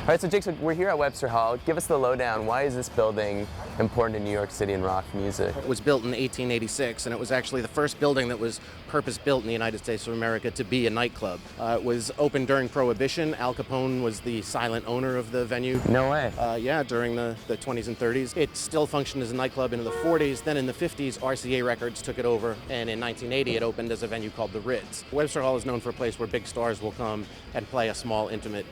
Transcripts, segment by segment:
All right, so Jake, so we're here at Webster Hall. Give us the lowdown. Why is this building important in New York City and rock music? It was built in 1886, and it was actually the first building that was purpose-built in the United States of America to be a nightclub. It was opened during Prohibition. Al Capone was the silent owner of the venue. No way. Yeah, during the 20s and 30s. It still functioned as a nightclub into the 40s. Then in the 50s, RCA Records took it over, and in 1980, it opened as a venue called the Ritz. Webster Hall is known for a place where big stars will come and play a small, intimate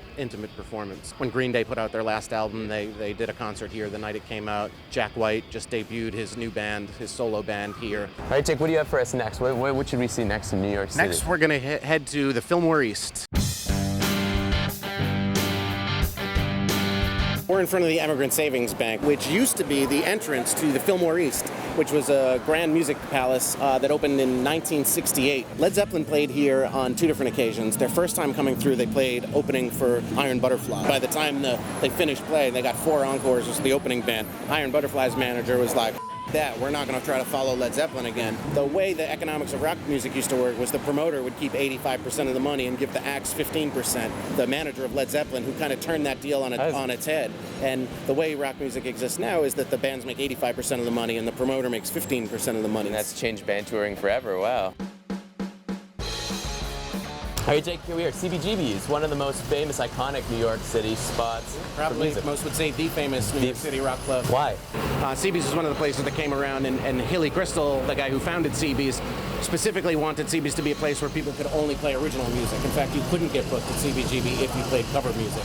performance. When Green Day put out their last album, they did a concert here the night it came out. Jack White just debuted his new band, his solo band here. All right, Jake, what do you have for us next? What should we see next in New York City? Next, we're going to head to the Fillmore East. We're in front of the Emigrant Savings Bank, which used to be the entrance to the Fillmore East, which was a grand music palace that opened in 1968. Led Zeppelin played here on 2 different occasions. Their first time coming through, they played opening for Iron Butterfly. By the time they finished playing, they got 4 encores as the opening band. Iron Butterfly's manager was like, that we're not going to try to follow Led Zeppelin again. The way the economics of rock music used to work was the promoter would keep 85% of the money and give the acts 15%. The manager of Led Zeppelin, who kind of turned that deal on its head. And the way rock music exists now is that the bands make 85% of the money and the promoter makes 15% of the money. And that's changed band touring forever. Wow. All right, Jake, here we are at CBGB's, one of the most famous, iconic New York City spots. Probably most would say the famous New York City rock club. Why? CB's is one of the places that came around, and Hilly Crystal, the guy who founded CB's, specifically wanted CB's to be a place where people could only play original music. In fact, you couldn't get booked at CBGB if you played cover music.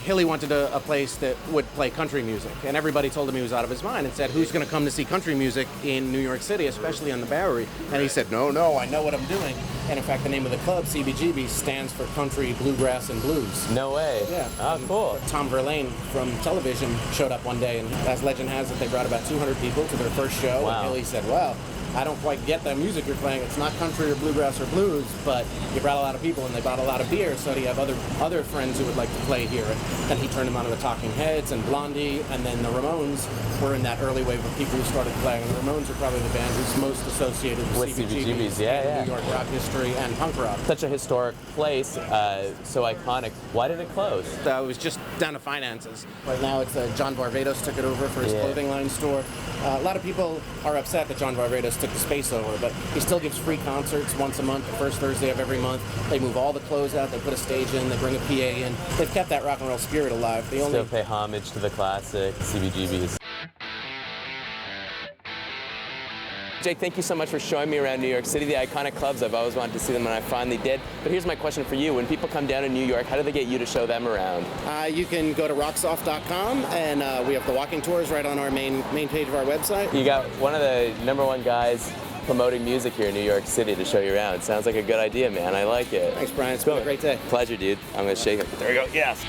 Hilly wanted a place that would play country music, and everybody told him he was out of his mind and said, who's going to come to see country music in New York City, especially on the Bowery? And he said, no, I know what I'm doing. And in fact, the name of the club, CBGB, stands for Country, Bluegrass, and Blues. No way. Yeah. Oh, cool. Tom Verlaine from television showed up one day, and as legend has it, they brought about 200 people to their first show. Wow. And Hilly said, well, I don't quite get the music you're playing. It's not country or bluegrass or blues, but you brought a lot of people and they bought a lot of beer, so do you have other friends who would like to play here? And he turned them on to the Talking Heads and Blondie, and then the Ramones were in that early wave of people who started playing. The Ramones are probably the band who's most associated with CBGB's yeah. New York rock history and punk rock. Such a historic place, so iconic. Why did it close? It was just down to finances. Right now it's John Varvatos took it over for his clothing line store. A lot of people are upset that John Varvatos took the space over, but he still gives free concerts once a month, the first Thursday of every month. They move all the clothes out, they put a stage in, they bring a PA in. They've kept that rock and roll spirit alive. Still pay homage to the classic CBGBs. Jake, thank you so much for showing me around New York City, the iconic clubs. I've always wanted to see them, and I finally did. But here's my question for you. When people come down to New York, how do they get you to show them around? You can go to rocksoft.com, and we have the walking tours right on our main page of our website. You got one of the #1 guys promoting music here in New York City to show you around. Sounds like a good idea, man. I like it. Thanks, Brian. It's been a great day. Pleasure, dude. I'm going to shake it. There we go. Yes.